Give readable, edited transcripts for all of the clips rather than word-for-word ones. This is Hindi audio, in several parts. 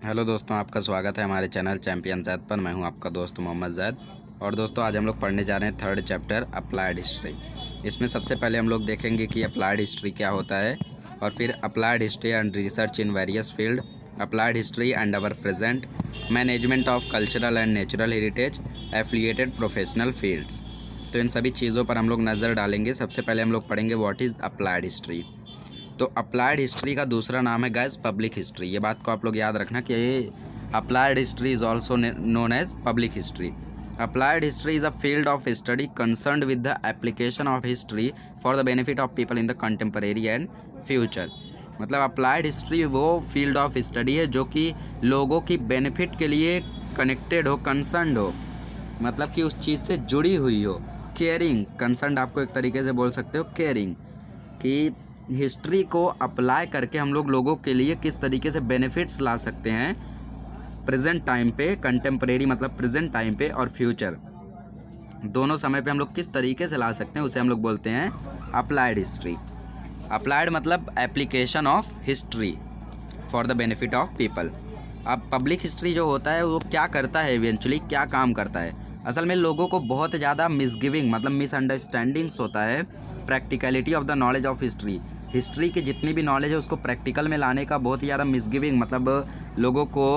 हेलो दोस्तों, आपका स्वागत है हमारे चैनल चैंपियन जैद पर। मैं हूं आपका दोस्त मोहम्मद जैद। और दोस्तों, आज हम लोग पढ़ने जा रहे हैं थर्ड चैप्टर अप्लाइड हिस्ट्री। इसमें सबसे पहले हम लोग देखेंगे कि अप्लाइड हिस्ट्री क्या होता है, और फिर applied history and research in various field, applied history and our present, management of cultural and natural heritage, affiliated professional fields. तो इन सभी चीज़ों पर हम लोग नज़र डालेंगे। सबसे पहले हम लोग पढ़ेंगे व्हाट इज़ अप्लाइड हिस्ट्री। तो अप्लाइड हिस्ट्री का दूसरा नाम है गाइस पब्लिक हिस्ट्री। ये बात को आप लोग याद रखना कि applied history is also known as public history. Applied history is a field of study concerned with the application of history for the benefit of people in the contemporary and future. मतलब अप्लाइड हिस्ट्री वो फील्ड ऑफ स्टडी है जो कि लोगों की बेनिफिट के लिए कनेक्टेड हो, कंसर्न्ड हो, मतलब कि उस चीज़ से जुड़ी हुई हो। केयरिंग, कंसर्न्ड आपको एक तरीके से बोल सकते हो केयरिंग, कि हिस्ट्री को अप्लाई करके हम लोग लोगों के लिए किस तरीके से बेनिफिट्स ला सकते हैं प्रेजेंट टाइम पे, कंटेम्परेरी मतलब प्रेजेंट टाइम पे, और फ्यूचर दोनों समय पे हम लोग किस तरीके से ला सकते हैं, उसे हम लोग बोलते हैं अप्लाइड हिस्ट्री। अप्लाइड मतलब application of history for the benefit of people. अब पब्लिक हिस्ट्री जो होता है वो क्या करता है, इवेंचुअली क्या काम करता है। असल में लोगों को बहुत ज़्यादा मिसगिविंग मतलब मिसअंडरस्टैंडिंग्स होता है practicality of the knowledge of history. History की जितनी भी नॉलेज है उसको प्रैक्टिकल में लाने का बहुत ही ज़्यादा मिसगिविंग मतलब लोगों को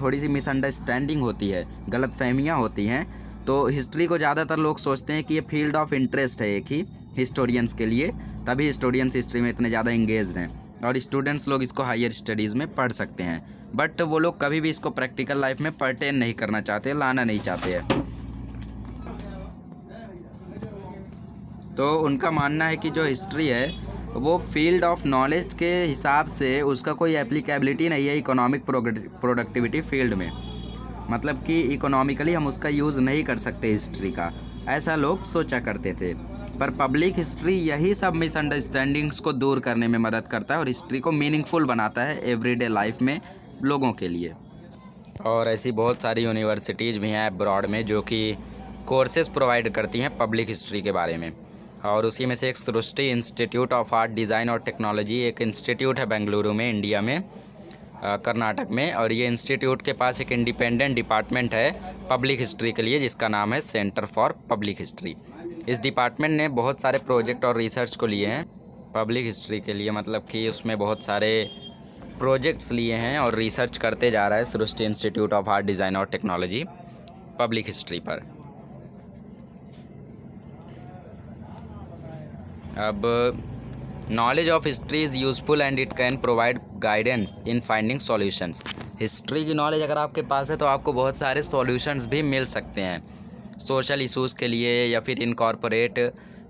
थोड़ी सी मिसअंडरस्टैंडिंग होती है, गलत फहमियाँ होती हैं। तो हिस्ट्री को ज़्यादातर लोग सोचते हैं कि ये फील्ड ऑफ इंटरेस्ट है एक ही हिस्टोरियंस के लिए, तभी हिस्टोरियंस हिस्ट्री में इतने ज़्यादा इंगेज्ड हैं, और स्टूडेंट्स लोग इसको हायर स्टडीज़ में पढ़ सकते हैं। बट वो लोग कभी भी इसको प्रैक्टिकल लाइफ में पर्टेन नहीं करना चाहते, लाना नहीं चाहते हैं। तो उनका मानना है कि जो हिस्ट्री है वो फील्ड ऑफ नॉलेज के हिसाब से उसका कोई एप्लीकेबिलिटी नहीं है इकोनॉमिक प्रोडक्टिविटी फील्ड में, मतलब कि इकोनॉमिकली हम उसका यूज़ नहीं कर सकते हिस्ट्री का, ऐसा लोग सोचा करते थे। पर पब्लिक हिस्ट्री यही सब मिसअंडरस्टैंडिंग्स को दूर करने में मदद करता है और हिस्ट्री को मीनिंगफुल बनाता है एवरीडे लाइफ में लोगों के लिए। और ऐसी बहुत सारी यूनिवर्सिटीज़ भी हैं अब्रॉड में जो कि कोर्सेज़ प्रोवाइड करती हैं पब्लिक हिस्ट्री के बारे में, और उसी में से एक सृष्टि इंस्टीट्यूट ऑफ आर्ट डिज़ाइन और टेक्नोलॉजी एक इंस्टीट्यूट है बेंगलुरु में, इंडिया में, कर्नाटक में। और ये इंस्टीट्यूट के पास एक इंडिपेंडेंट डिपार्टमेंट है पब्लिक हिस्ट्री के लिए जिसका नाम है सेंटर फॉर पब्लिक हिस्ट्री। इस डिपार्टमेंट ने बहुत सारे प्रोजेक्ट और रिसर्च को लिए हैं पब्लिक हिस्ट्री के लिए, मतलब कि उसमें बहुत सारे प्रोजेक्ट्स लिए हैं और रिसर्च करते जा रहा है सृष्टि इंस्टीट्यूट ऑफ आर्ट डिज़ाइन और टेक्नोलॉजी पब्लिक हिस्ट्री पर। अब knowledge of history is useful and it can provide guidance in finding solutions. History की नॉलेज अगर आपके पास है तो आपको बहुत सारे सॉल्यूशंस भी मिल सकते हैं सोशल इश्यूज़ के लिए, या फिर इनकॉर्पोरेट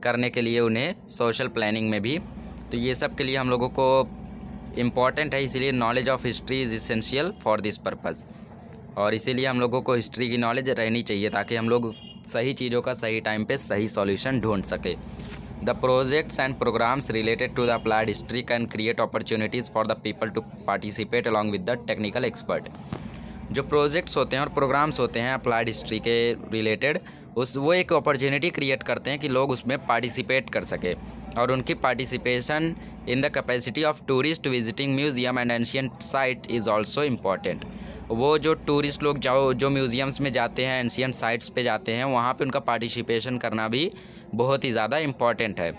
करने के लिए उन्हें सोशल प्लानिंग में भी। तो ये सब के लिए हम लोगों को इम्पॉर्टेंट है, इसीलिए knowledge of history is essential for this purpose. और इसीलिए हम लोगों को हिस्ट्री की नॉलेज रहनी चाहिए ताकि हम लोग सही चीज़ों का सही टाइम पे सही सॉल्यूशन ढूंढ सके। The projects and programs related to the applied history can create opportunities for the people to participate along with the technical expert। जो प्रोजेक्ट्स होते हैं और प्रोग्राम्स होते हैं अप्लाइड हिस्ट्री के रिलेटेड, वो एक अपॉर्चुनिटी क्रिएट करते हैं कि लोग उसमें पार्टिसिपेट कर सके, और उनकी participation in the capacity of tourist visiting museum and ancient site is also important. वो जो टूरिस्ट लोग जो म्यूज़ियम्स में जाते हैं, एंशियंट साइट्स पे जाते हैं, वहाँ पे उनका पार्टिसिपेशन करना भी बहुत ही ज़्यादा इम्पॉर्टेंट है।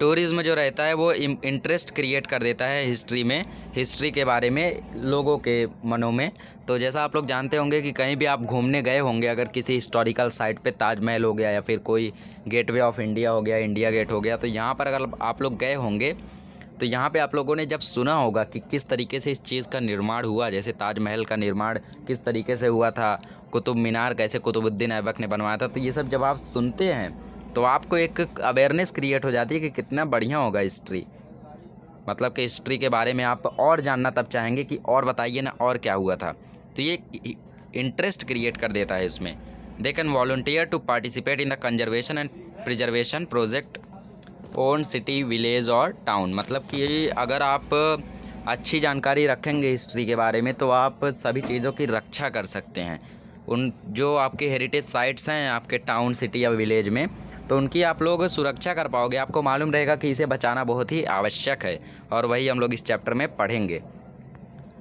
टूरिज़्म जो रहता है वो इंटरेस्ट क्रिएट कर देता है हिस्ट्री में, हिस्ट्री के बारे में लोगों के मनों में। तो जैसा आप लोग जानते होंगे कि कहीं भी आप घूमने गए होंगे, अगर किसी हिस्टोरिकल साइट पे ताजमहल हो गया या फिर कोई गेटवे ऑफ इंडिया हो गया, इंडिया गेट हो गया, तो यहाँ पर अगर आप लोग गए होंगे तो यहाँ पे आप लोगों ने जब सुना होगा कि किस तरीके से इस चीज़ का निर्माण हुआ, जैसे ताजमहल का निर्माण किस तरीके से हुआ था, कुतुब मीनार कैसे कुतुबुद्दीन ऐबक ने बनवाया था, तो ये सब जब आप सुनते हैं तो आपको एक अवेयरनेस क्रिएट हो जाती है कि कितना बढ़िया होगा हिस्ट्री, मतलब कि हिस्ट्री के बारे में आप और जानना तब चाहेंगे कि और बताइए ना और क्या हुआ था। तो ये इंटरेस्ट क्रिएट कर देता है इसमें। They can volunteer to participate in the conservation and preservation project own city village और टाउन। मतलब कि अगर आप अच्छी जानकारी रखेंगे हिस्ट्री के बारे में तो आप सभी चीज़ों की रक्षा कर सकते हैं। उन जो आपके हेरिटेज साइट्स हैं आपके टाउन, सिटी या विलेज में, तो उनकी आप लोग सुरक्षा कर पाओगे। आपको मालूम रहेगा कि इसे बचाना बहुत ही आवश्यक है, और वही हम लोग इस चैप्टर में पढ़ेंगे।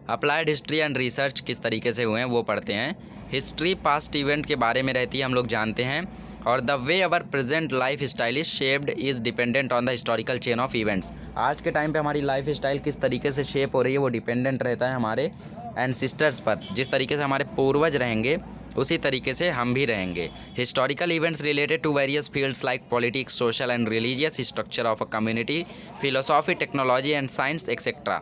अप्लाइड हिस्ट्री एंड रिसर्च किस तरीके से हुए हैं वो पढ़ते हैं। हिस्ट्री पास्ट इवेंट के बारे में रहती है, हम लोग जानते हैं। और the way our present life style is shaped is dependent on the historical chain of events. आज के टाइम पे हमारी लाइफ स्टाइल किस तरीके से शेप हो रही है वो डिपेंडेंट रहता है हमारे एंसिस्टर्स पर। जिस तरीके से हमारे पूर्वज रहेंगे उसी तरीके से हम भी रहेंगे। Historical events related to various fields like politics, social and religious structure of a community, philosophy, technology and science etcetera.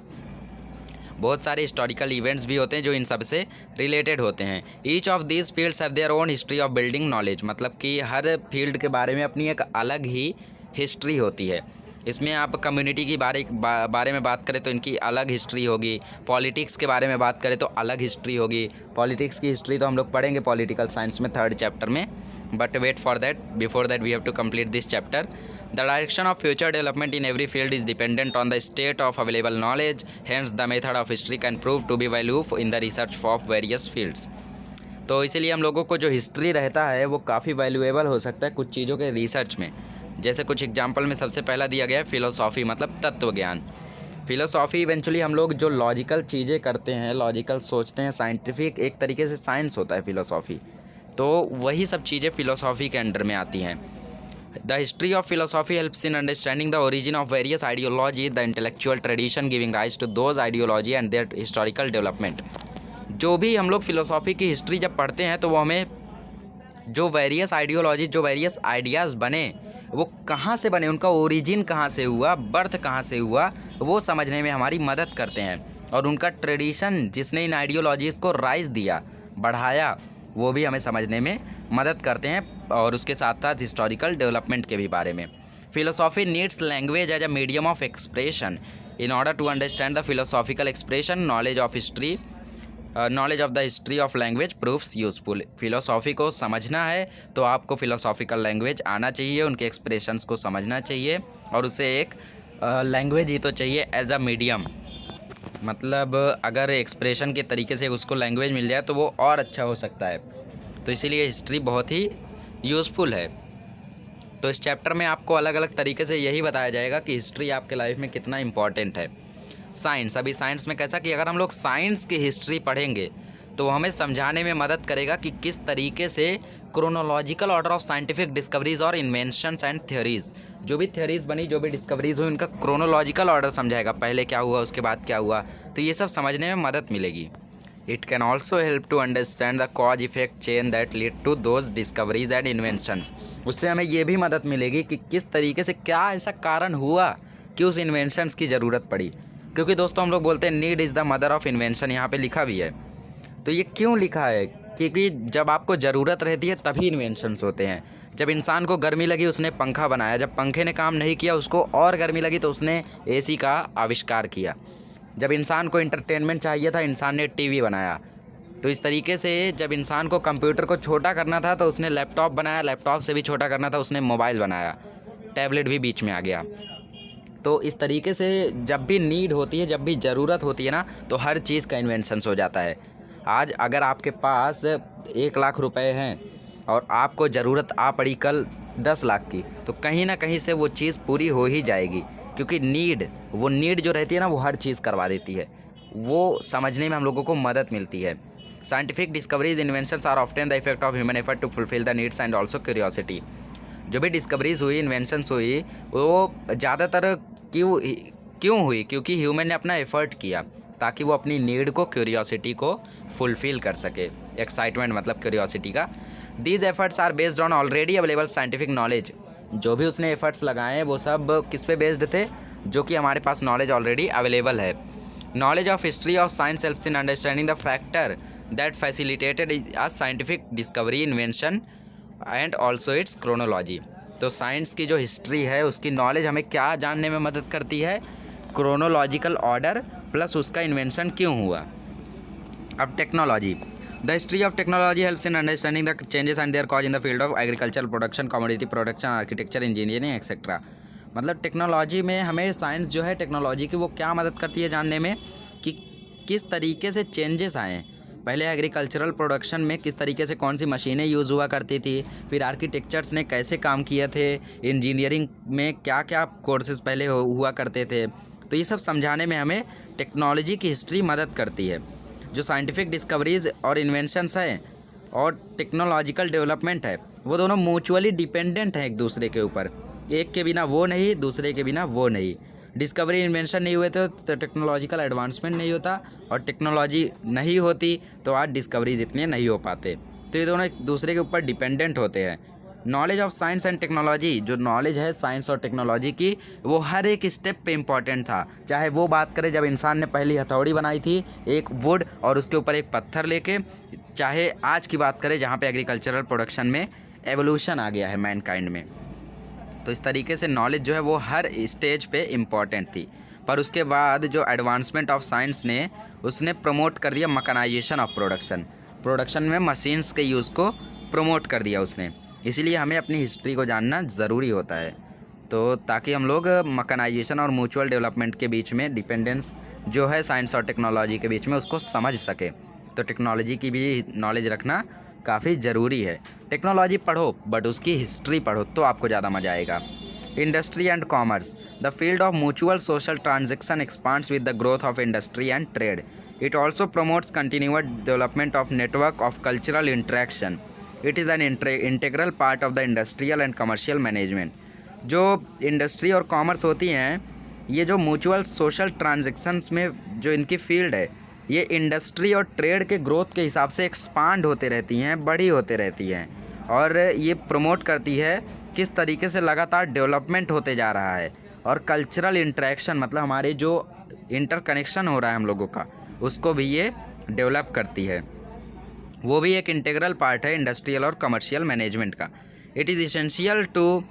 बहुत सारे हिस्टोरिकल इवेंट्स भी होते हैं जो इन सब से रिलेटेड होते हैं। Each of these fields have their own history of building knowledge, मतलब कि हर फील्ड के बारे में अपनी एक अलग ही हिस्ट्री होती है। इसमें आप कम्युनिटी की बारे में बात करें तो इनकी अलग हिस्ट्री होगी। पॉलिटिक्स के बारे में बात करें तो अलग हिस्ट्री होगी। पॉलिटिक्स की हिस्ट्री तो हम लोग पढ़ेंगे पॉलिटिकल साइंस में 3rd चैप्टर में, but wait for that, before that we have to complete this chapter. The direction of future development in every field is dependent on the state of available knowledge. Hence, the method of history can prove to be valuable in the research of various fields. तो इसीलिए हम लोगों को जो हिस्ट्री रहता है वो काफ़ी वैल्यूएबल हो सकता है कुछ चीज़ों के रिसर्च में। जैसे कुछ एग्जांपल में सबसे पहला दिया गया है फिलोसॉफी, मतलब तत्व ज्ञान। फिलोसॉफी इवेंचुअली हम लोग जो लॉजिकल चीज़ें करते हैं, लॉजिकल सोचते हैं, साइंटिफिक एक तरीके से साइंस होता है फिलोसॉफी, तो वही सब चीज़ें फिलोसॉफी के अंडर में आती हैं। The history of philosophy helps in understanding the origin of various ideologies, the intellectual tradition giving rise to those ideology and their historical development. जो भी हम लोग फिलोसॉफी की हिस्ट्री जब पढ़ते हैं तो वो हमें जो वेरियस आइडियोलॉजी, जो वेरियस आइडियाज़ बने वो कहाँ से बने, उनका ओरिजिन कहाँ से हुआ, बर्थ कहाँ से हुआ, वो समझने में हमारी मदद करते हैं। और उनका ट्रेडिशन जिसने इन आइडियोलॉजीज़ को राइज दिया, बढ़ाया, वो भी हमें समझने में मदद करते हैं। और उसके साथ साथ हिस्टोरिकल डेवलपमेंट के भी बारे में। Philosophy needs language as a medium of expression in order to understand the philosophical expression. Knowledge of the history of language proves useful. Philosophy को समझना है तो आपको फिलोसॉफिकल लैंग्वेज आना चाहिए, उनके एक्सप्रेशंस को समझना चाहिए, और उसे एक लैंग्वेज ही तो चाहिए एज अ मीडियम। मतलब अगर एक्सप्रेशन के तरीके से उसको लैंग्वेज मिल जाए तो वो और अच्छा हो सकता है। तो इसीलिए हिस्ट्री बहुत ही यूज़फुल है। तो इस चैप्टर में आपको अलग अलग तरीके से यही बताया जाएगा कि हिस्ट्री आपके लाइफ में कितना इम्पॉर्टेंट है। साइंस, अभी साइंस में कैसा कि अगर हम लोग साइंस की हिस्ट्री पढ़ेंगे तो हमें समझाने में मदद करेगा कि किस तरीके से chronological order of scientific discoveries और इन्वेंशंस एंड थ्योरीज, जो भी थ्योरीज बनी, जो भी डिस्कवरीज हुई, उनका क्रोनोलॉजिकल ऑर्डर समझाएगा, पहले क्या हुआ उसके बाद क्या हुआ। तो ये सब समझने में मदद मिलेगी। It can also help to understand the cause effect chain that lead to those discoveries and inventions. उससे हमें ये भी मदद मिलेगी कि किस तरीके से क्या ऐसा कारण हुआ कि उस इन्वेंशंस की ज़रूरत पड़ी। क्योंकि दोस्तों हम लोग बोलते हैं need is the mother of invention, यहाँ पे लिखा भी है। तो ये क्यों लिखा है? क्योंकि जब आपको ज़रूरत रहती है तभी इन्वेंशंस होते हैं। जब इंसान को गर्मी लगी उसने पंखा बनाया, जब पंखे ने काम नहीं किया उसको और गर्मी लगी तो उसने AC का आविष्कार किया। जब इंसान को इंटरटेनमेंट चाहिए था इंसान ने टीवी बनाया। तो इस तरीके से जब इंसान को कंप्यूटर को छोटा करना था तो उसने लैपटॉप बनाया, लैपटॉप से भी छोटा करना था उसने मोबाइल बनाया, टैबलेट भी बीच में आ गया। तो इस तरीके से जब भी नीड होती है, जब भी ज़रूरत होती है ना, तो हर चीज़ का इन्वेंशंस हो जाता है। आज अगर आपके पास 1 लाख रुपए हैं और आपको ज़रूरत आ पड़ी कल 10 लाख की, तो कहीं ना कहीं से वो चीज़ पूरी हो ही जाएगी। क्योंकि वो नीड जो रहती है ना, वो हर चीज़ करवा देती है। वो समझने में हम लोगों को मदद मिलती है। Scientific discoveries inventions are often the effect of human effort to fulfil the needs and also curiosity. जो भी डिस्कवरीज हुई, इन्वेंशंस हुई, वो ज़्यादातर क्यों हुई? क्योंकि ह्यूमन ने अपना एफर्ट किया ताकि वो अपनी नीड को, क्यूरियोसिटी को फुलफिल कर सके। एक्साइटमेंट मतलब क्यूरियोसिटी का। These efforts are based on already available scientific knowledge. जो भी उसने एफर्ट्स लगाए वो सब किस पे बेस्ड थे? जो कि हमारे पास नॉलेज ऑलरेडी अवेलेबल है। Knowledge of history of science helps in understanding the factor that facilitated a scientific discovery, invention and also it's chronology. तो साइंस की जो हिस्ट्री है उसकी नॉलेज हमें क्या जानने में मदद करती है? क्रोनोलॉजिकल ऑर्डर प्लस उसका इन्वेंशन क्यों हुआ। अब technology, the history of technology helps in understanding the changes and their cause in the field of agriculture production, commodity production, architecture, engineering etcetera. मतलब टेक्नोलॉजी में हमें साइंस जो है टेक्नोलॉजी की वो क्या मदद करती है जानने में कि किस तरीके से चेंजेस आए। पहले एग्रीकल्चरल प्रोडक्शन में किस तरीके से कौन सी मशीनें यूज़ हुआ करती थी, फिर आर्किटेक्चर्स ने कैसे काम किए थे, इंजीनियरिंग में क्या क्या कोर्सेज़ पहले हुआ करते थे। तो ये सब समझाने में हमें टेक्नोलॉजी की हिस्ट्री मदद करती है। जो साइंटिफिक डिस्कवरीज और इन्वेंशंस हैं और टेक्नोलॉजिकल डेवलपमेंट है, वो दोनों म्यूचुअली डिपेंडेंट हैं एक दूसरे के ऊपर। एक के बिना वो नहीं, दूसरे के बिना वो नहीं। डिस्कवरी इन्वेंशन नहीं हुए तो टेक्नोलॉजिकल एडवांसमेंट नहीं होता, और टेक्नोलॉजी नहीं होती तो आज डिस्कवरीज इतने नहीं हो पाते। तो ये दोनों एक दूसरे के ऊपर डिपेंडेंट होते हैं। Knowledge of science and technology, जो नॉलेज है साइंस और टेक्नोलॉजी की, वो हर एक स्टेप पे इम्पॉर्टेंट था। चाहे वो बात करें जब इंसान ने पहली हथौड़ी बनाई थी, एक वुड और उसके ऊपर एक पत्थर लेके, चाहे आज की बात करें जहाँ पे एग्रीकल्चरल प्रोडक्शन में एवोल्यूशन आ गया है मैनकाइंड में। तो इस तरीके से नॉलेज जो है वो हर स्टेज पे इम्पॉर्टेंट थी। पर उसके बाद जो एडवांसमेंट ऑफ साइंस ने उसने प्रमोट कर दिया मैकेनाइजेशन ऑफ प्रोडक्शन में मशीन्स के यूज़ को प्रमोट कर दिया उसने। इसीलिए हमें अपनी हिस्ट्री को जानना ज़रूरी होता है, तो ताकि हम लोग मैकेनाइजेशन और म्यूचुअल डेवलपमेंट के बीच में डिपेंडेंस जो है साइंस और टेक्नोलॉजी के बीच में, उसको समझ सके। तो टेक्नोलॉजी की भी नॉलेज रखना काफ़ी ज़रूरी है। टेक्नोलॉजी पढ़ो बट उसकी हिस्ट्री पढ़ो तो आपको ज़्यादा मज़ा आएगा। Industry and commerce, the field of mutual social transaction expands with the growth of industry and trade. It also promotes continuous development of network of cultural interaction. It is an integral part of the industrial and commercial management. जो इंडस्ट्री और कॉमर्स होती हैं, ये जो म्यूचुअल सोशल ट्रांजेक्शन्स में जो इनकी फील्ड है, ये इंडस्ट्री और ट्रेड के ग्रोथ के हिसाब से एक्सपांड होते रहती हैं, बड़ी होते रहती हैं, और ये प्रमोट करती है किस तरीके से लगातार डेवलपमेंट होते जा रहा है। और कल्चरल इंटरेक्शन मतलब हमारे जो इंटरकनेक्शन हो रहा है हम लोगों का, उसको भी ये डेवलप करती है। वो भी एक इंटीग्रल पार्ट है इंडस्ट्रियल और कमर्शियल मैनेजमेंट का। It is essential to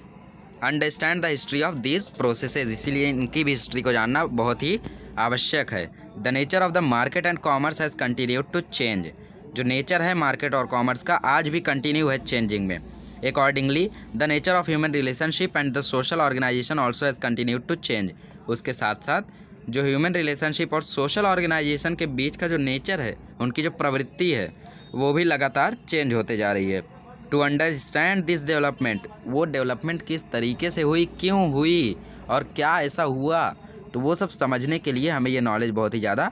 understand the history of this processes, इसीलिए इनकी भी हिस्ट्री को जानना बहुत ही आवश्यक है। The nature of the market and commerce has continued to change. जो नेचर है मार्केट और कॉमर्स का आज भी कंटिन्यू है चेंजिंग में। Accordingly the nature of human relationship and the social organisation also has continued to change. उसके साथ साथ जो ह्यूमन रिलेशनशिप और सोशल ऑर्गेनाइजेशन के बीच का जो नेचर है, उनकी जो प्रवृत्ति है, वो भी लगातार चेंज होते जा रही है। टू अंडरस्टैंड दिस डेवलपमेंट, वो डेवलपमेंट किस तरीके से हुई, क्यों हुई और क्या ऐसा हुआ, तो वो सब समझने के लिए हमें ये नॉलेज बहुत ही ज़्यादा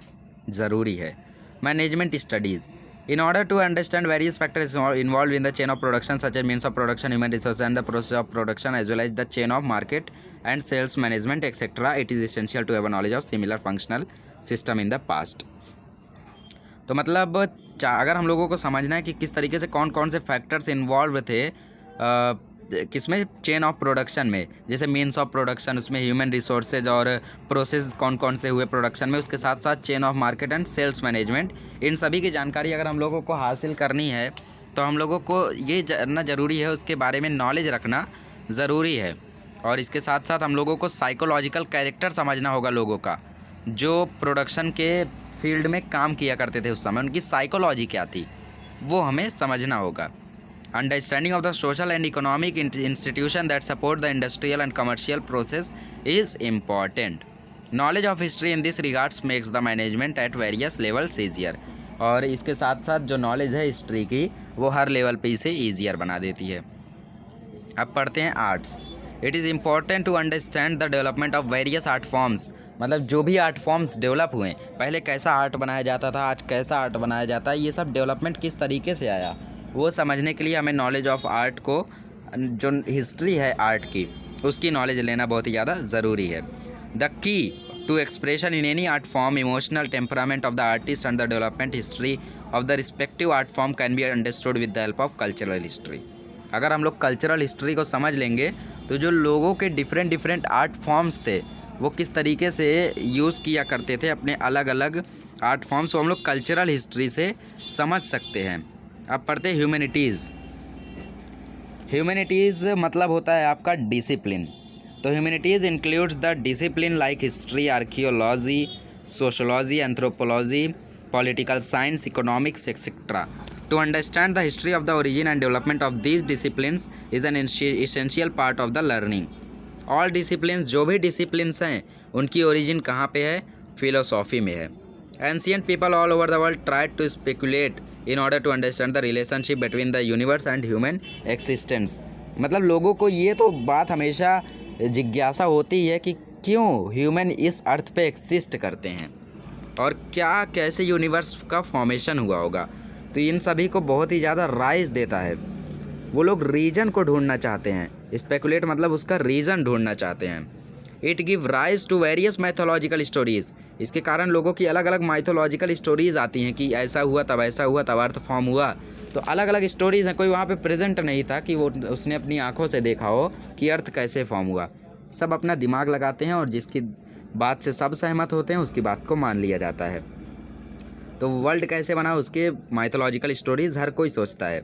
ज़रूरी है। Management studies, in order to understand various factors involve in the chain of production such as means of production, human resource and the process of production as well as the chain of market and sales management etcetera, it is essential to have a knowledge of similar functional system in the past. तो मतलब अगर हम लोगों को समझना है कि किस तरीके से कौन कौन से फैक्टर्स इन्वॉल्व थे किसमें, चेन ऑफ प्रोडक्शन में, जैसे मीन्स ऑफ प्रोडक्शन, उसमें ह्यूमन रिसोर्सेज और प्रोसेस कौन कौन से हुए प्रोडक्शन में, उसके साथ साथ chain of market and sales management, इन सभी की जानकारी अगर हम लोगों को हासिल करनी है तो हम लोगों को ये जानना ज़रूरी है, उसके बारे में नॉलेज रखना ज़रूरी है। और इसके साथ साथ हम लोगों को साइकोलॉजिकल कैरेक्टर समझना होगा लोगों का, जो प्रोडक्शन के फील्ड में काम किया करते थे उस समय, उनकी साइकोलॉजी क्या थी वो हमें समझना होगा। Understanding of the social and economic institution that support the industrial and commercial process is important. Knowledge of history in this regards makes the management at various levels easier. और इसके साथ साथ जो नॉलेज है हिस्ट्री की, वो हर लेवल पे इसे ईजियर बना देती है। अब पढ़ते हैं arts. It is important to understand the development of various art forms, मतलब जो भी आर्ट फॉर्म्स डेवलप हुए, पहले कैसा आर्ट बनाया जाता था, आज कैसा आर्ट बनाया जाता है, ये सब डेवलपमेंट किस तरीके से आया, वो समझने के लिए हमें नॉलेज ऑफ आर्ट को, जो हिस्ट्री है आर्ट की, उसकी नॉलेज लेना बहुत ही ज़्यादा ज़रूरी है। The key to expression in any art form, emotional temperament of the artist and the development history of the respective art form can be understood with the help of cultural history. अगर हम लोग कल्चरल हिस्ट्री को समझ लेंगे तो जो लोगों के डिफरेंट आर्ट फॉर्म्स थे, वो किस तरीके से यूज़ किया करते थे अपने अलग अलग आर्ट फॉर्म्स, वो हम लोग कल्चरल हिस्ट्री से समझ सकते हैं। अब पढ़ते हैं ह्यूमैनिटीज़। ह्यूमैनिटीज़ मतलब होता है आपका डिसिप्लिन। तो humanities includes the discipline like history, archaeology, sociology, anthropology, political science, economics etcetera. To understand the history of the origin and development of these disciplines is an essential part of the learning. All disciplines, जो भी डिसिप्लिन्स हैं, उनकी ओरिजिन कहाँ पे है, फिलोसॉफी में है। Ancient people all over the world tried to speculate in order to understand the relationship between the universe and human existence। मतलब लोगों को ये तो बात हमेशा जिज्ञासा होती है कि क्यों ह्यूमन इस अर्थ पे एक्सिस्ट करते हैं, और क्या कैसे यूनिवर्स का फॉर्मेशन हुआ होगा। तो इन सभी को बहुत ही ज़्यादा राइज देता है। वो लोग रीजन को ढूंढना चाहते हैं, स्पेकुलेट मतलब उसका रीज़न ढूंढना चाहते हैं। It give rise to various mythological stories, इसके कारण लोगों की अलग अलग माइथोलॉजिकल स्टोरीज़ आती हैं कि ऐसा हुआ तब ऐसा हुआ तब अर्थ फॉर्म हुआ। तो अलग अलग स्टोरीज़ हैं, कोई वहाँ पे प्रेजेंट नहीं था कि वो उसने अपनी आंखों से देखा हो कि अर्थ कैसे फॉर्म हुआ। सब अपना दिमाग लगाते हैं और जिसकी बात से सब सहमत होते हैं उसकी बात को मान लिया जाता है। तो वर्ल्ड कैसे बना उसके माइथोलॉजिकल स्टोरीज़ हर कोई सोचता है।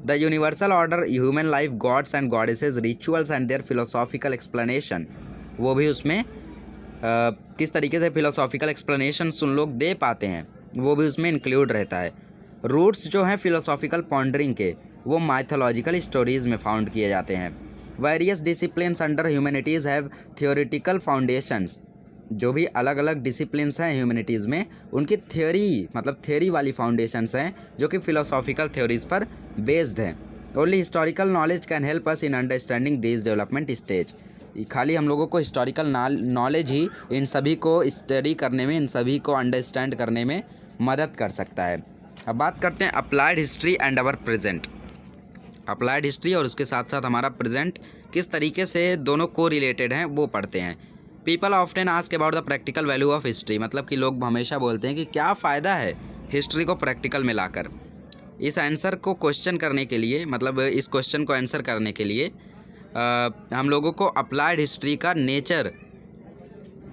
The universal order, human life, gods and goddesses, rituals and their philosophical explanation, वो भी उसमें किस तरीके से फिलोसॉफिकल एक्सप्लेनेशन उन लोग दे पाते हैं वो भी उसमें इंक्लूड रहता है। रूट्स जो हैं फिलोसॉफिकल पॉन्डरिंग के वो माइथोलॉजिकल स्टोरीज़ में फाउंड किए जाते हैं। Various disciplines under humanities have theoretical foundations, जो भी अलग अलग डिसिप्लिन्स हैं ह्यूमैनिटीज़ में उनकी थ्योरी वाली फाउंडेशंस हैं जो कि फ़िलोसॉफिकल थ्योरीज़ पर बेस्ड हैं। Only historical knowledge can help us in understanding this development stage, खाली हम लोगों को हिस्टोरिकल नॉलेज ही इन सभी को स्टडी करने में, इन सभी को अंडरस्टैंड करने में मदद कर सकता है। अब बात करते हैं applied history and our present. Applied history और उसके साथ साथ हमारा प्रेजेंट किस तरीके से दोनों को रिलेटेड हैं वो पढ़ते हैं। People often ask about the practical value of history, मतलब कि लोग हमेशा बोलते हैं कि क्या फ़ायदा है हिस्ट्री को प्रैक्टिकल में लाकर। इस आंसर को क्वेश्चन करने के लिए, मतलब इस क्वेश्चन को आंसर करने के लिए हम लोगों को अप्लाइड हिस्ट्री का नेचर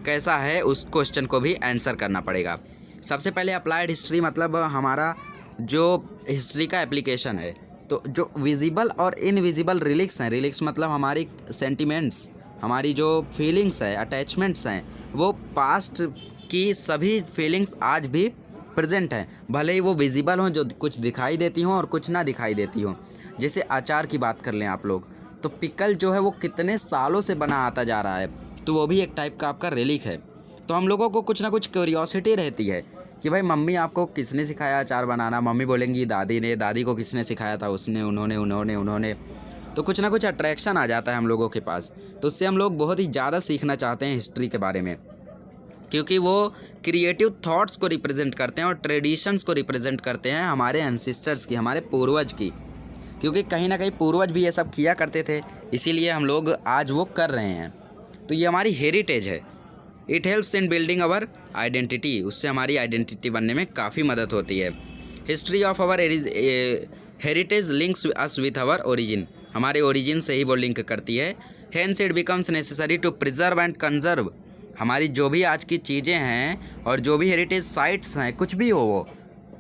कैसा है उस क्वेश्चन को भी आंसर करना पड़ेगा। सबसे पहले अप्लाइड हिस्ट्री मतलब हमारा जो हिस्ट्री का एप्लीकेशन है, तो जो विजिबल और इनविजिबल रिलिक्स हैं, रिलिक्स मतलब हमारी सेंटिमेंट्स, हमारी जो फीलिंग्स है, अटैचमेंट्स हैं, वो पास्ट की सभी फीलिंग्स आज भी प्रेजेंट हैं, भले ही वो विजिबल हों, जो कुछ दिखाई देती हों और कुछ ना दिखाई देती हों। जैसे अचार की बात कर लें आप लोग, तो पिकल जो है वो कितने सालों से बना आता जा रहा है, तो वो भी एक टाइप का आपका रिलिक है। तो हम लोगों को कुछ ना कुछ क्यूरियोसिटी रहती है कि भाई मम्मी आपको किसने सिखाया अचार बनाना, मम्मी बोलेंगी दादी ने, दादी को किसने सिखाया था, उसने, उन्होंने। तो कुछ ना कुछ अट्रैक्शन आ जाता है हम लोगों के पास, तो उससे हम लोग बहुत ही ज़्यादा सीखना चाहते हैं हिस्ट्री के बारे में, क्योंकि वो क्रिएटिव थॉट्स को रिप्रेजेंट करते हैं और ट्रेडिशंस को रिप्रेजेंट करते हैं हमारे एंसिस्टर्स की, हमारे पूर्वज की, क्योंकि कहीं ना कहीं पूर्वज भी ये सब किया करते थे, इसीलिए हम लोग आज वो कर रहे हैं। तो ये हमारी हेरिटेज है। It helps in building our identity, उससे हमारी आइडेंटिटी बनने में काफ़ी मदद होती है। History of our heritage links us with our origin, हमारे ओरिजिन से ही वो लिंक करती है। Hence it becomes necessary to preserve and conserve, हमारी जो भी आज की चीज़ें हैं और जो भी हेरिटेज साइट्स हैं, कुछ भी हो, वो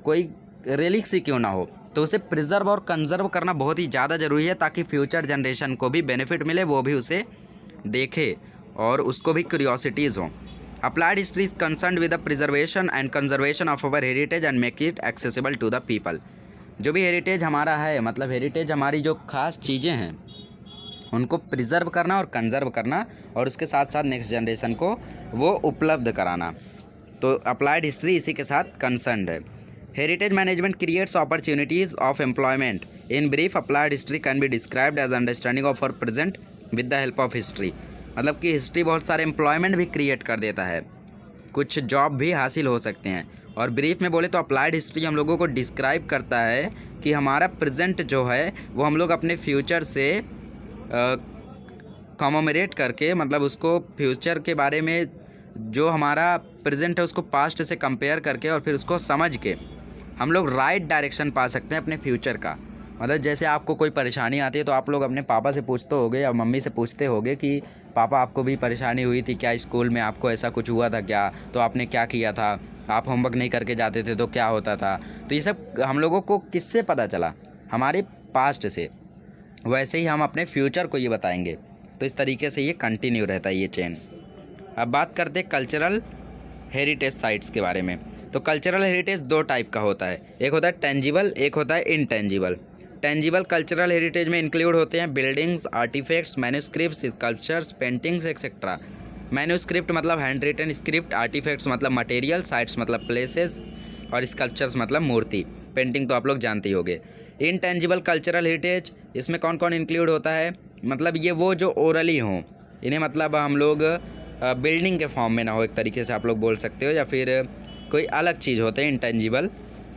कोई रिलिक्स ही क्यों ना हो, तो उसे प्रिजर्व और कंजर्व करना बहुत ही ज़्यादा ज़रूरी है, ताकि फ्यूचर जनरेशन को भी बेनिफिट मिले, वो भी उसे देखे और उसको भी क्यूरियोसिटीज़ हों। Applied history is concerned with the preservation and conservation of our heritage and make it accessible to the people. जो भी हेरिटेज हमारा है, मतलब हेरिटेज हमारी जो खास चीज़ें हैं उनको प्रिजर्व करना और कंजर्व करना, और उसके साथ साथ नेक्स्ट जनरेशन को वो उपलब्ध कराना। तो अप्लाइड हिस्ट्री इसी के साथ कंसर्न्ड है। Heritage management creates opportunities of employment. In brief applied history can be described as understanding of our present with the help of history, मतलब कि हिस्ट्री बहुत सारे एम्प्लॉयमेंट भी क्रिएट कर देता है, कुछ जॉब भी हासिल हो सकते हैं। और ब्रीफ में बोले तो अप्लाइड हिस्ट्री हम लोगों को डिस्क्राइब करता है कि हमारा प्रेजेंट जो है वो हम लोग अपने फ्यूचर से कॉमोमरेट करके, मतलब उसको फ्यूचर के बारे में जो हमारा प्रेजेंट है उसको पास्ट से कंपेयर करके और फिर उसको समझ के हम लोग राइट डायरेक्शन पा सकते हैं अपने फ्यूचर का। मतलब जैसे आपको कोई परेशानी आती है तो आप लोग अपने पापा से पूछते होगे या मम्मी से पूछते होगे कि पापा आपको भी परेशानी हुई थी क्या, स्कूल में आपको ऐसा कुछ हुआ था क्या, तो आपने क्या किया था, आप होमवर्क नहीं करके जाते थे तो क्या होता था। तो ये सब हम लोगों को किससे पता चला, हमारे पास्ट से। वैसे ही हम अपने फ्यूचर को ये बताएंगे, तो इस तरीके से ये कंटिन्यू रहता है ये चेन। अब बात करते हैं कल्चरल हेरिटेज साइट्स के बारे में। तो कल्चरल हेरिटेज दो टाइप का होता है, एक होता है टेंजिबल, एक होता है इनटेंजिबल। टेंजिबल कल्चरल हेरिटेज में इंक्लूड होते हैं buildings, artifacts, manuscripts, sculptures, paintings etcetera. Manuscript मतलब हैंड रिटन स्क्रिप्ट, आर्टिफैक्ट्स मतलब मटेरियल, साइट्स मतलब प्लेसेस, और स्कल्पचर्स मतलब मूर्ति। पेंटिंग तो आप लोग जानते ही होंगे। इनटेंजिबल कल्चरल हेरिटेज, इसमें कौन कौन इंक्लूड होता है, मतलब ये वो जो ओरली हों, इन्हें मतलब हम लोग बिल्डिंग के फॉर्म में ना हो, एक तरीके से आप लोग बोल सकते हो, या फिर कोई अलग चीज़ होते हैं इंटेंजिबल।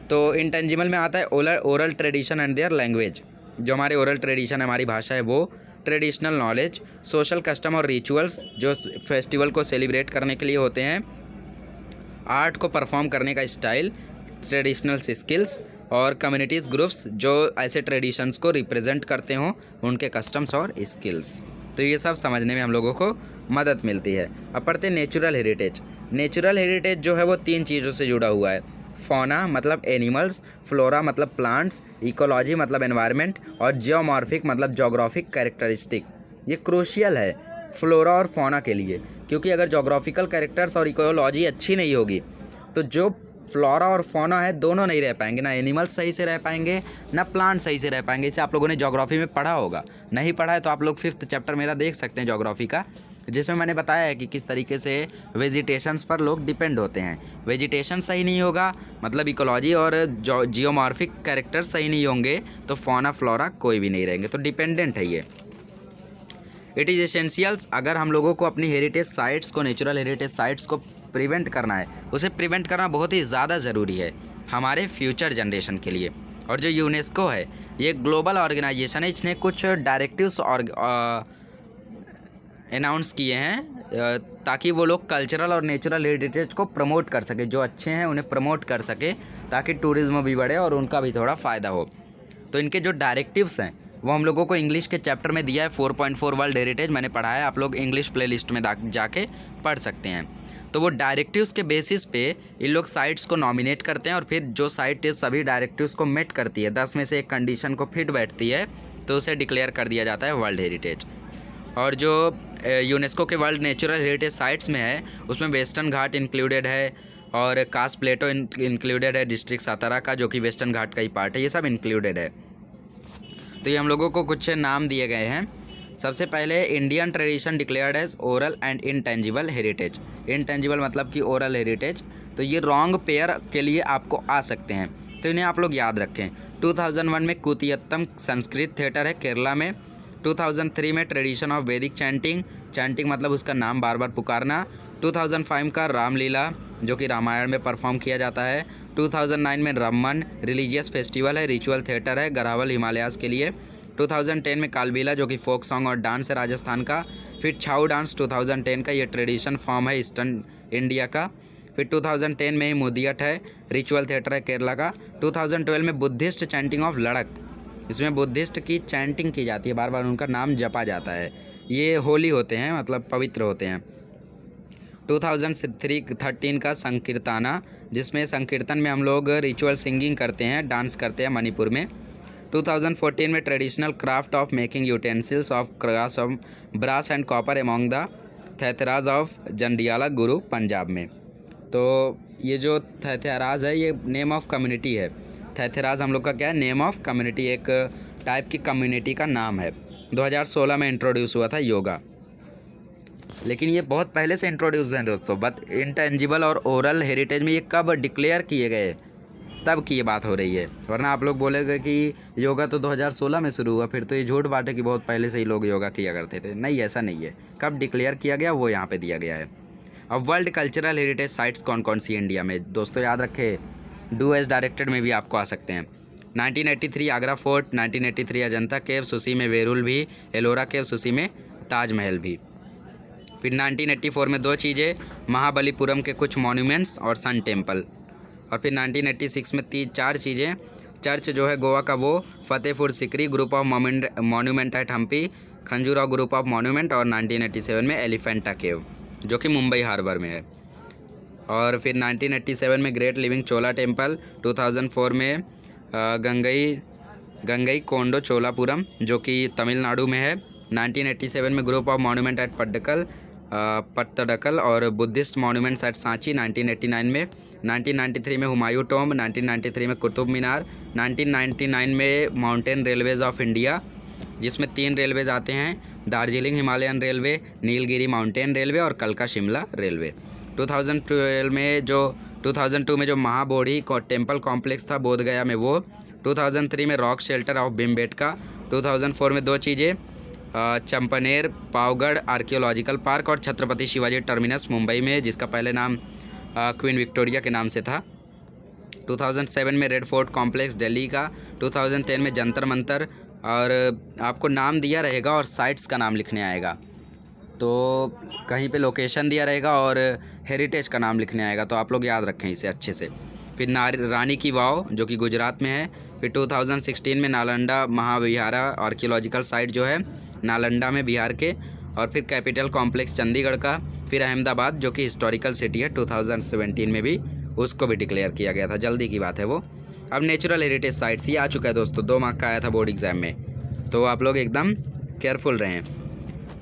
तो इंटेंजिबल में आता है oral tradition and their language, जो हमारे ओरल ट्रेडिशन हमारी भाषा है वो, ट्रेडिशनल नॉलेज, सोशल कस्टम और रिचुअल्स जो फेस्टिवल को सेलिब्रेट करने के लिए होते हैं, आर्ट को परफॉर्म करने का स्टाइल, ट्रेडिशनल स्किल्स और कम्युनिटीज़ ग्रुप्स जो ऐसे ट्रेडिशंस को रिप्रेजेंट करते हों, उनके कस्टम्स और स्किल्स। तो ये सब समझने में हम लोगों को मदद मिलती है। अब पढ़ते हैं नेचुरल हेरिटेज। नेचुरल हेरिटेज जो है वो 3 चीज़ों से जुड़ा हुआ है। फौना मतलब एनिमल्स, फ्लोरा मतलब प्लांट्स, इकोलॉजी मतलब एनवायरनमेंट और जियोमॉर्फिक मतलब जोग्राफिक कैरेक्टरिस्टिक। ये क्रूशियल है फ्लोरा और फौना के लिए, क्योंकि अगर जोग्राफिकल कैरेक्टर्स और इकोलॉजी अच्छी नहीं होगी तो जो फ्लोरा और फौना है दोनों नहीं रह पाएंगे, ना एनिमल्स सही से रह पाएंगे ना प्लांट सही से रह पाएंगे। इसे आप लोगों ने ज्योग्राफी में पढ़ा होगा, नहीं पढ़ा है तो आप लोग 5th चैप्टर मेरा देख सकते हैं ज्योग्राफी का, जिसमें मैंने बताया है कि किस तरीके से वेजिटेशंस पर लोग डिपेंड होते हैं। वेजिटेशन सही नहीं होगा मतलब इकोलॉजी और जियोमॉर्फिक कैरेक्टर सही नहीं होंगे तो फौना फ्लोरा कोई भी नहीं रहेंगे, तो डिपेंडेंट है ये। इट इज़ एसेंशियल्स, अगर हम लोगों को अपनी हेरिटेज साइट्स को, नेचुरल हेरिटेज साइट्स को प्रिवेंट करना है, उसे प्रिवेंट करना बहुत ही ज़्यादा ज़रूरी है हमारे फ्यूचर जनरेशन के लिए। और जो यूनेस्को है ये ग्लोबल ऑर्गेनाइजेशन है, इसने कुछ डायरेक्टिव्स और अनाउंस किए हैं ताकि वो लोग कल्चरल और नेचुरल हेरिटेज को प्रमोट कर सके, जो अच्छे हैं उन्हें प्रमोट कर सके ताकि टूरिज़्म भी बढ़े और उनका भी थोड़ा फ़ायदा हो। तो इनके जो डायरेक्टिव्स हैं वो हम लोगों को इंग्लिश के चैप्टर में दिया है, 4.4 वर्ल्ड हेरिटेज मैंने पढ़ा है, आप लोग इंग्लिश प्लेलिस्ट में जाके पढ़ सकते हैं। तो वो डायरेक्टिव्स के बेसिस पे इन लोग साइट्स को नॉमिनेट करते हैं और फिर जो साइट सभी डायरेक्टिव्स को मेट करती है, 10 में से एक कंडीशन को फिट बैठती है तो उसे डिक्लेयर कर दिया जाता है वर्ल्ड हेरिटेज। और जो यूनेस्को के वर्ल्ड नेचुरल हेरिटेज साइट्स में है उसमें वेस्टर्न घाट इंक्लूडेड है और कास प्लेटो इंक्लूडेड है, डिस्ट्रिक्ट सातारा का जो कि वेस्टर्न घाट का ही पार्ट है, ये सब इंक्लूडेड है। तो ये हम लोगों को कुछ नाम दिए गए हैं। सबसे पहले Indian tradition declared as oral and intangible heritage. Intangible मतलब कि ओरल हेरिटेज, तो ये रॉन्ग पेयर के लिए आपको आ सकते हैं, तो इन्हें आप लोग याद रखें। 2001 में कुतियत्तम संस्कृत थिएटर है केरला में। 2003 में ट्रेडिशन ऑफ वैदिक चैंटिंग, चैंटिंग मतलब उसका नाम बार बार पुकारना। 2005 का रामलीला जो कि रामायण में परफॉर्म किया जाता है। 2009 में रमन रिलीजियस फेस्टिवल है, रिचुअल थिएटर है गढ़वाल हिमालयाज़ के लिए। 2010 में कालबीला जो कि फोक सॉन्ग और डांस है राजस्थान का। फिर छाऊ डांस 2010 का, ये ट्रेडिशन फॉर्म है ईस्टर्न इंडिया का। फिर 2010 में ही मुदियट है, रिचुअल थिएटर है केरला का। 2012 में बुद्धिस्ट चैंटिंग ऑफ लड़क, इसमें बुद्धिस्ट की चैंटिंग की जाती है, बार बार उनका नाम जपा जाता है, ये होली होते हैं मतलब पवित्र होते हैं। 2013 का संकीर्ताना, जिसमें संकीर्तन में हम लोग रिचुअल सिंगिंग करते हैं, डांस करते हैं मणिपुर में। 2014 में traditional craft of making utensils of brass and copper among the Thatheras of Jandiala Guru Punjab में। तो ये जो थैथराज है ये नेम ऑफ कम्युनिटी है। थैथराज हम लोग का क्या है, नेम ऑफ कम्युनिटी, एक टाइप की कम्युनिटी का नाम है। 2016 में इंट्रोड्यूस हुआ था योगा, लेकिन ये बहुत पहले से इंट्रोड्यूस हैं दोस्तों। बट इंटेंजिबल और ओरल हेरिटेज में ये कब डिक्लेयर किए गए तब की ये बात हो रही है, वरना आप लोग बोलेंगे कि योगा तो 2016 में शुरू हुआ, फिर तो ये झूठ बात है कि बहुत पहले से ही लोग योगा किया करते थे। नहीं, ऐसा नहीं है, कब डिक्लेयर किया गया वो यहाँ पे दिया गया है। अब वर्ल्ड कल्चरल हेरिटेज साइट्स कौन कौन सी इंडिया में, दोस्तों याद रखें, डू एज डायरेक्टेड में भी आपको आ सकते हैं। 1983 आगरा फोर्ट, 1983 अजंता केव्स, उसी में वेरुल भी, एलोरा केव्स, उसी में ताजमहल भी। फिर 1984 में 2 चीज़ें, महाबलीपुरम के कुछ मॉन्यूमेंट्स और सन टेम्पल। और फिर 1986 में 4 चीज़ें, चर्च जो है गोवा का वो, Fatehpur Sikri group of monument at Hampi, Khajuraho group of monument, और 1987 में एलिफेंटा केव जो कि मुंबई हार्बर में है। और फिर 1987 में ग्रेट लिविंग चोला टेम्पल, 2004 में गंगई कोंडो चोलापुरम जो कि तमिलनाडु में है। 1987 में group of monument at Pattadakal और बुद्धिस्ट मॉन्यूमेंट्स एट सांची 1989 में। 1993 में हुमायूं टॉम्ब, 1993 में कुतुब मीनार, 1999 में माउंटेन रेलवेज़ ऑफ इंडिया जिसमें 3 रेलवेज़ आते हैं, Darjeeling Himalayan railway, Nilgiri mountain railway और कलका शिमला रेलवे। 2002 में जो महाबोधि टेम्पल कॉम्प्लेक्स था बोधगया में वो। 2003 में रॉक शेल्टर ऑफ भीमबेटका। 2004 में 2 चीज़ें, चंपनेर पावगढ़ आर्कियोलॉजिकल पार्क और छत्रपति शिवाजी टर्मिनस मुंबई में, जिसका पहले नाम क्वीन विक्टोरिया के नाम से था। 2007 में रेड फोर्ट कॉम्प्लेक्स दिल्ली का, 2010 में जंतर मंतर, और आपको नाम दिया रहेगा और साइट्स का नाम लिखने आएगा। तो कहीं पे लोकेशन दिया रहेगा और हेरिटेज का नाम लिखने आएगा, तो आप लोग याद रखें इसे अच्छे से। फिर रानी की वाव जो कि गुजरात में है। फिर 2016 में नालंदा महाविहारा आर्कियोलॉजिकल साइट जो है नालंदा में बिहार के। और फिर कैपिटल कॉम्प्लेक्स चंडीगढ़ का। फिर अहमदाबाद जो कि हिस्टोरिकल सिटी है, 2017 में भी उसको भी डिक्लेयर किया गया था, जल्दी की बात है वो। अब नेचुरल हेरिटेज साइट्स ये आ चुका है दोस्तों, 2 मार्क का आया था बोर्ड एग्ज़ाम में, तो आप लोग एकदम केयरफुल रहें।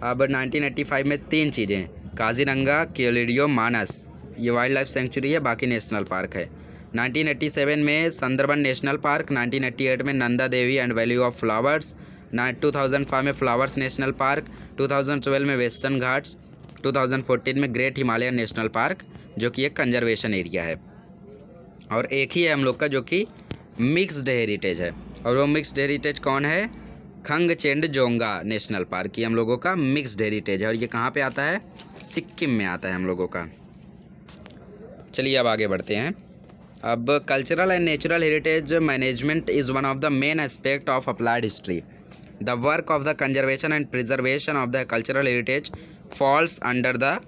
अब 1985 में 3 चीज़ें, काजीरंगा, केवलियो, मानस, ये वाइल्ड लाइफ सेंचुरी है, बाकी नेशनल पार्क है। 1987 में सुंदरबन नेशनल पार्क, 1988 में Nanda Devi and valley of flowers, 2005 में फ्लावर्स नेशनल पार्क, 2012 में वेस्टर्न घाट्स, 2014 में ग्रेट हिमालयन नेशनल पार्क जो कि एक कंजर्वेशन एरिया है। और एक ही है हम लोग का जो कि मिक्स्ड हेरिटेज है, और वो मिक्स्ड हेरिटेज कौन है? खंगचेंडजोंगा नेशनल पार्क, ये हम लोगों का मिक्स्ड हेरिटेज है, और ये कहाँ पे आता है? सिक्किम में आता है हम लोगों का। चलिए अब आगे बढ़ते हैं। अब cultural and natural heritage management is one of the main aspect of applied history. The work of the conservation and preservation of the cultural heritage falls under the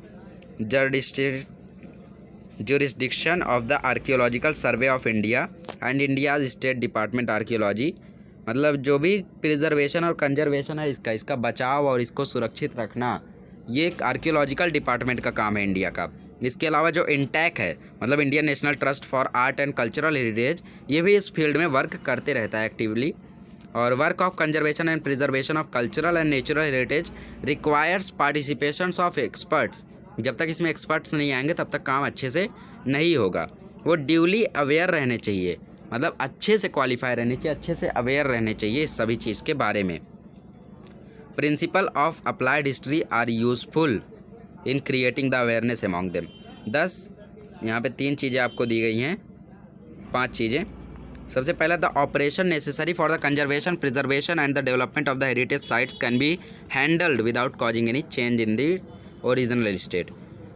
jurisdiction of the Archaeological Survey of India and India's State Department Archaeology। मतलब जो भी प्रिजर्वेशन और कंजर्वेशन है इसका बचाव और इसको सुरक्षित रखना, ये एक आर्कियोलॉजिकल डिपार्टमेंट का काम है इंडिया का। इसके अलावा जो इंटैक है, मतलब Indian national trust for art and cultural heritage, ये भी इस फील्ड में वर्क करते रहता है एक्टिवली। और work of conservation and preservation of cultural and natural heritage requires participations of experts. जब तक इसमें एक्सपर्ट्स नहीं आएंगे तब तक काम अच्छे से नहीं होगा। वो ड्यूली अवेयर रहने चाहिए, मतलब अच्छे से क्वालिफाई रहने चाहिए, अच्छे से अवेयर रहने चाहिए इस सभी चीज़ के बारे में। Principal of applied history are useful in creating the awareness among them. 10 यहाँ पे 3 चीज़ें आपको दी गई हैं, 5 चीज़ें। सबसे पहला, the operation necessary for the conservation, preservation and the development of the heritage sites can be handled without causing any change in the original state.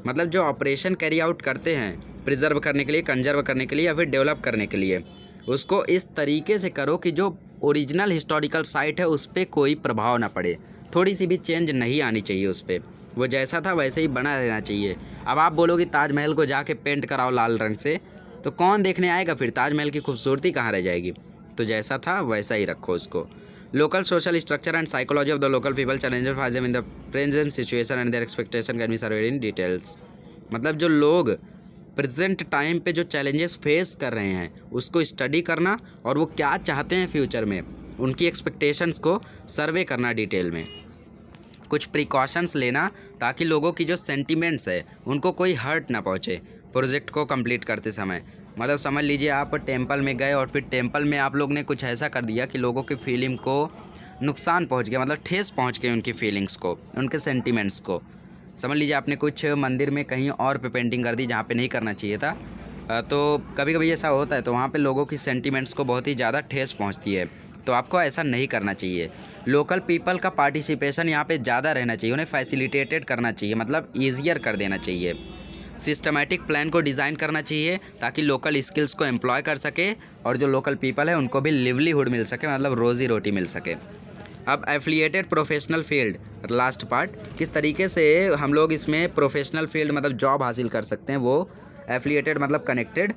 मतलब जो ऑपरेशन कैरी आउट करते हैं प्रिजर्व करने के लिए, कंजर्व करने के लिए या फिर डेवलप करने के लिए, उसको इस तरीके से करो कि जो ओरिजिनल हिस्टोरिकल साइट है उस पर कोई प्रभाव ना पड़े, थोड़ी सी भी चेंज नहीं आनी चाहिए उस पर, वो जैसा था वैसे ही बना रहना चाहिए। अब आप बोलोगे ताजमहल को जाके पेंट कराओ लाल रंग से, तो कौन देखने आएगा? फिर ताजमहल की खूबसूरती कहाँ रह जाएगी? तो जैसा था वैसा ही रखो उसको। Local social structure and psychology of the local people challenges faces in the present situation and their expectation can be served in details. मतलब जो लोग प्रेजेंट टाइम पे जो चैलेंजेस फेस कर रहे हैं उसको स्टडी करना, और वो क्या चाहते हैं फ्यूचर में, उनकी एक्सपेक्टेशंस को सर्वे करना डिटेल में। कुछ प्रिकॉशंस लेना ताकि लोगों की जो सेंटिमेंट्स है उनको कोई हर्ट ना पहुँचे प्रोजेक्ट को कंप्लीट करते समय। मतलब समझ लीजिए आप टेंपल में गए और फिर टेंपल में आप लोग ने कुछ ऐसा कर दिया कि लोगों की फीलिंग को नुकसान पहुंच गया, मतलब ठेस पहुंच गई उनकी फीलिंग्स को, उनके सेंटिमेंट्स को। समझ लीजिए आपने कुछ मंदिर में कहीं और पे पेंटिंग कर दी जहाँ पे नहीं करना चाहिए था, तो कभी कभी ऐसा होता है, तो वहाँ पे लोगों की सेंटिमेंट्स को बहुत ही ज़्यादा ठेस पहुँचती है, तो आपको ऐसा नहीं करना चाहिए। लोकल पीपल का पार्टिसिपेशन यहाँ पे ज़्यादा रहना चाहिए, उन्हें फैसिलिटेटेड करना चाहिए, मतलब ईजियर कर देना चाहिए। सिस्टमेटिक प्लान को डिज़ाइन करना चाहिए ताकि लोकल स्किल्स को एम्प्लॉय कर सके और जो लोकल पीपल है उनको भी लिवलीहुड मिल सके, मतलब रोज़ी रोटी मिल सके। अब affiliated professional field, last part, किस तरीके से हम लोग इसमें प्रोफेशनल फील्ड मतलब जॉब हासिल कर सकते हैं, वो एफिलिएटेड मतलब connected.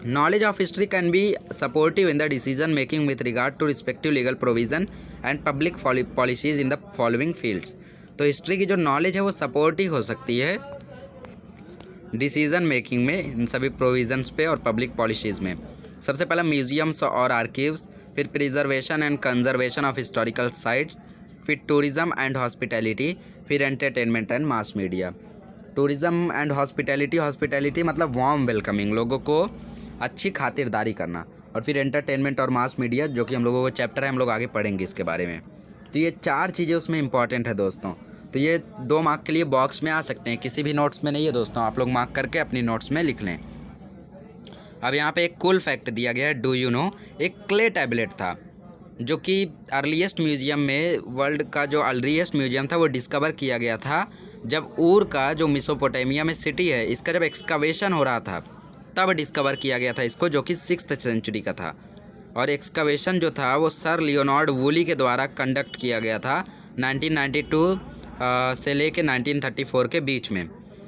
Knowledge of history can be supportive in the decision making with regard to respective legal provision and public policies in the following fields. तो हिस्ट्री की जो नॉलेज है वो सपोर्टिव हो सकती है डिसीज़न मेकिंग में, इन सभी प्रोविज़न्स पे और पब्लिक पॉलिसीज़ में। सबसे पहला म्यूजियम्स और आर्कीव्स, फिर preservation and conservation of historical sites, फिर टूरिज़्म एंड हॉस्पिटैलिटी, फिर entertainment and mass media. Tourism and hospitality मतलब वार्म वेलकमिंग, लोगों को अच्छी खातिरदारी करना, और फिर एंटरटेनमेंट और मास मीडिया जो कि हम लोगों को चैप्टर है, हम लोग आगे पढ़ेंगे इसके बारे में। तो ये 4 चीज़ें उसमें इंपॉर्टेंट है दोस्तों। तो ये 2 मार्क के लिए बॉक्स में आ सकते हैं, किसी भी नोट्स में नहीं है दोस्तों, आप लोग मार्क करके अपनी नोट्स में लिख लें। अब यहाँ पे एक कूल फैक्ट दिया गया है, डू यू नो, एक क्ले टैबलेट था जो कि अर्लीस्ट म्यूज़ियम में, वर्ल्ड का जो अर्लीस्ट म्यूज़ियम था वो डिस्कवर किया गया था जब ऊर का जो मेसोपोटामिया में सिटी है, इसका जब एक्सकवेशन हो रहा था तब डिस्कवर किया गया था इसको, जो कि 6th सेंचुरी का था। और एक्सकवेशन जो था वो सर लियोनार्ड वूली के द्वारा कंडक्ट किया गया था 1992 से लेके 1934 के बीच में।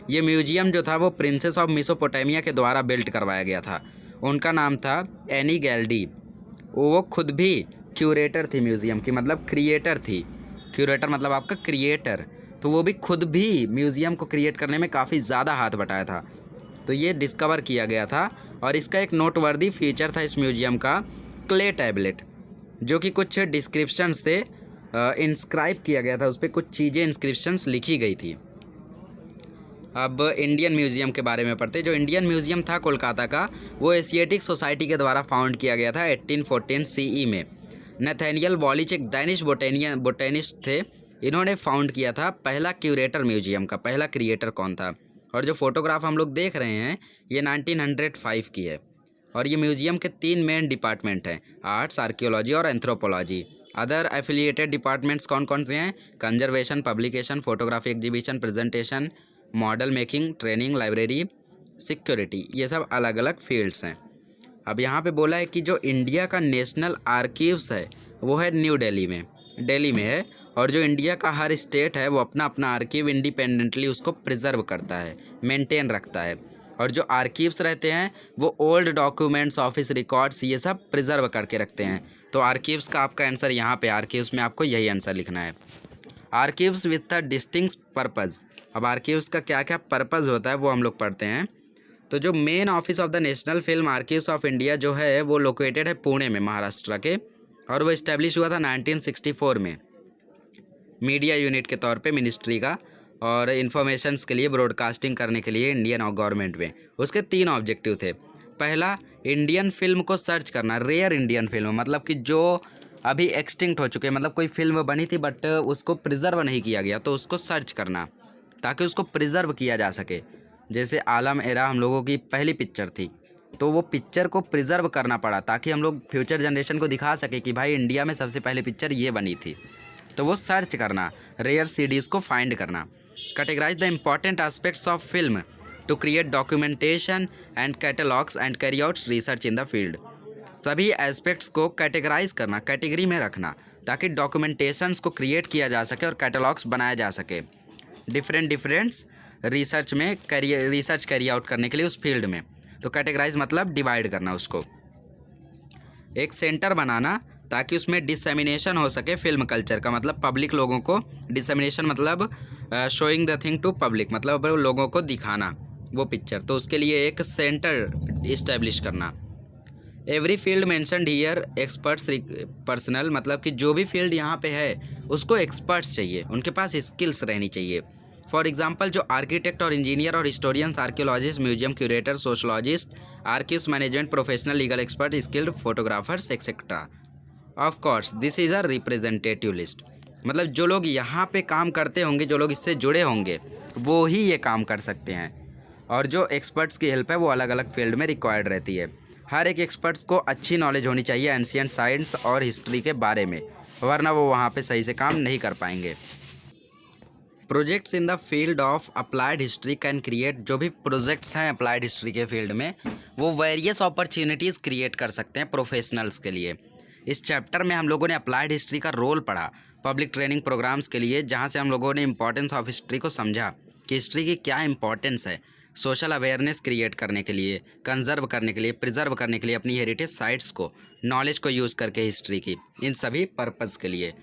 ये म्यूजियम जो था वो प्रिंसेस ऑफ मेसोपोटामिया के द्वारा बिल्ट करवाया गया था। उनका नाम था एनी गैल्डी। वो खुद भी क्यूरेटर थी म्यूज़ियम की, मतलब क्रिएटर थी। क्यूरेटर मतलब आपका क्रिएटर, तो वो भी खुद भी म्यूज़ियम को क्रिएट करने में काफ़ी ज़्यादा हाथ बटाया था। तो ये डिस्कवर किया गया था। और इसका एक नोटवर्दी फीचर था इस म्यूज़ियम का, क्ले टैबलेट, जो कि कुछ डिस्क्रिप्शंस से इंस्क्राइब किया गया था, उस पर कुछ चीज़ें इंस्क्रिप्शंस लिखी गई थी। अब इंडियन म्यूज़ियम के बारे में पढ़ते। जो इंडियन म्यूज़ियम था कोलकाता का, वो एशियाटिक सोसाइटी के द्वारा फाउंड किया गया था 1814 CE में। नथानियल वॉलिच एक डेनिश बोटेनिस्ट थे, इन्होंने फाउंड किया था। पहला क्यूरेटर म्यूज़ियम का पहला क्रिएटर कौन था? और जो फ़ोटोग्राफ हम लोग देख रहे हैं ये 1905 की है। और ये म्यूज़ियम के 3 मेन डिपार्टमेंट हैं, आर्ट्स, आर्कियोलॉजी और एंथ्रोपोलॉजी। अदर एफिलिएटेड डिपार्टमेंट्स कौन कौन से हैं? Conservation, publication, photography, exhibition, presentation, model making, training, library, security, ये सब अलग अलग फील्ड्स हैं। अब यहाँ पे बोला है कि जो इंडिया का नेशनल आर्कीव्स है वो है न्यू दिल्ली में है। और जो इंडिया का हर स्टेट है वो अपना अपना आर्कीव इंडिपेंडेंटली उसको प्रिजर्व करता है, मेंटेन रखता है। और जो आर्कीव्स रहते हैं वो ओल्ड डॉक्यूमेंट्स, ऑफिस रिकॉर्ड्स, ये सब प्रिजर्व करके रखते हैं। तो आर्कीव्स का आपका आंसर यहाँ पे, आर्कीव्स में आपको यही आंसर लिखना है। आर्कीव्स विथ अ डिस्टिंक्ट पर्पज़। अब आर्कीव्स का क्या क्या पर्पज़ होता है वो हम लोग पढ़ते हैं। तो जो main office of the national film archives of India जो है वो लोकेटेड है पुणे में, महाराष्ट्र के। और वो इस्टेब्लिश हुआ था 1964 में मीडिया यूनिट के तौर पे मिनिस्ट्री का, और इन्फॉर्मेशंस के लिए, ब्रॉडकास्टिंग करने के लिए इंडियन गवर्नमेंट में। उसके 3 ऑब्जेक्टिव थे। पहला, इंडियन फिल्म को सर्च करना, रेयर इंडियन फिल्म, मतलब कि जो अभी एक्सटिंक्ट हो चुके हैं, मतलब कोई फिल्म बनी थी बट उसको प्रिजर्व नहीं किया गया, तो उसको सर्च करना ताकि उसको प्रिजर्व किया जा सके। जैसे आलम एरा हम लोगों की पहली पिक्चर थी, तो वो पिक्चर को प्रिजर्व करना पड़ा ताकि हम लोग फ्यूचर जनरेशन को दिखा सके कि भाई इंडिया में सबसे पहले पिक्चर ये बनी थी। तो वो सर्च करना, रेयर सीडीज़ को फाइंड करना। Categorise the important aspects of film to create documentation and catalogues and carry out research in the field. सभी एस्पेक्ट्स को कैटेगराइज करना, कैटेगरी में रखना, ताकि डॉक्यूमेंटेशंस को क्रिएट किया जा सके और कैटलॉग्स बनाया जा सके डिफरेंट रिसर्च में रिसर्च कैरी आउट करने के लिए उस फील्ड में। तो कैटेगराइज मतलब डिवाइड करना उसको। एक सेंटर बनाना ताकि उसमें डिसेमिनेशन हो सके फिल्म कल्चर का, मतलब पब्लिक लोगों को, डिसेमिनेशन मतलब showing the thing to public, मतलब लोगों को दिखाना वो पिक्चर। तो उसके लिए एक सेंटर इस्टेब्लिश करना। Every field mentioned here experts personal, मतलब कि जो भी फील्ड यहाँ पे है उसको एक्सपर्ट्स चाहिए, उनके पास स्किल्स रहनी चाहिए। फॉर एग्जांपल जो आर्किटेक्ट और इंजीनियर और historians, archaeologist, museum curator, sociologist, archives management professional, legal expert, skilled photographers etcetera. Of course this is a representative list, मतलब जो लोग यहाँ पे काम करते होंगे, जो लोग इससे जुड़े होंगे वो ही ये काम कर सकते हैं। और जो एक्सपर्ट्स की हेल्प है वो अलग अलग फील्ड में रिक्वायर्ड रहती है। हर एक एक्सपर्ट्स को अच्छी नॉलेज होनी चाहिए एंशिएंट साइंस और हिस्ट्री के बारे में, वरना वो वहाँ पे सही से काम नहीं कर पाएंगे। Projects in the field of applied history can create, जो भी प्रोजेक्ट्स हैं अप्लाइड हिस्ट्री के फील्ड में वो वेरियस अपॉर्चुनिटीज़ क्रिएट कर सकते हैं प्रोफेशनल्स के लिए। इस चैप्टर में हम लोगों ने अप्लाइड हिस्ट्री का रोल पढ़ा पब्लिक ट्रेनिंग प्रोग्राम्स के लिए, जहाँ से हम लोगों ने इंपॉर्टेंस ऑफ हिस्ट्री को समझा कि हिस्ट्री की क्या इंपॉर्टेंस है, सोशल अवेयरनेस क्रिएट करने के लिए, कंजर्व करने के लिए, प्रिजर्व करने के लिए, अपनी हेरिटेज साइट्स को, नॉलेज को यूज़ करके हिस्ट्री की, इन सभी पर्पज़ के लिए,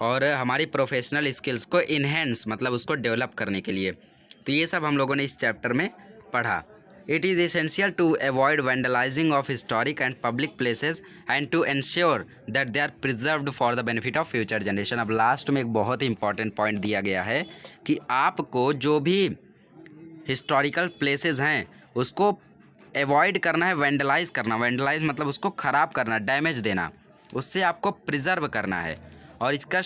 और हमारी प्रोफेशनल स्किल्स को इन्हेंस मतलब उसको डेवलप करने के लिए। तो ये सब हम लोगों ने इस चैप्टर में पढ़ा। It is essential to avoid vandalizing of historic and public places and to ensure that they are preserved for the benefit of future generation. अब लास्ट में एक बहुत ही इंपॉर्टेंट पॉइंट दिया गया है कि आपको जो भी हिस्टोरिकल प्लेसेस हैं उसको अवॉइड करना है, वैंडलाइज करना। वैंडलाइज मतलब उसको ख़राब करना, डैमेज देना, उससे आपको प्रिजर्व करना है। और इसका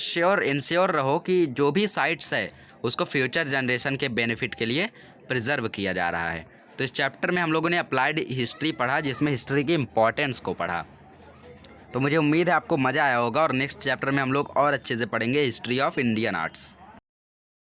इंश्योर रहो कि जो भी साइट्स है उसको फ्यूचर जनरेशन के बेनिफिट के लिए प्रिजर्व किया जा रहा है। तो इस चैप्टर में हम लोगों ने अप्लाइड हिस्ट्री पढ़ा, जिसमें हिस्ट्री की इम्पोर्टेंस को पढ़ा। तो मुझे उम्मीद है आपको मज़ा आया होगा, और नेक्स्ट चैप्टर में हम लोग और अच्छे से पढ़ेंगे हिस्ट्री ऑफ इंडियन आर्ट्स।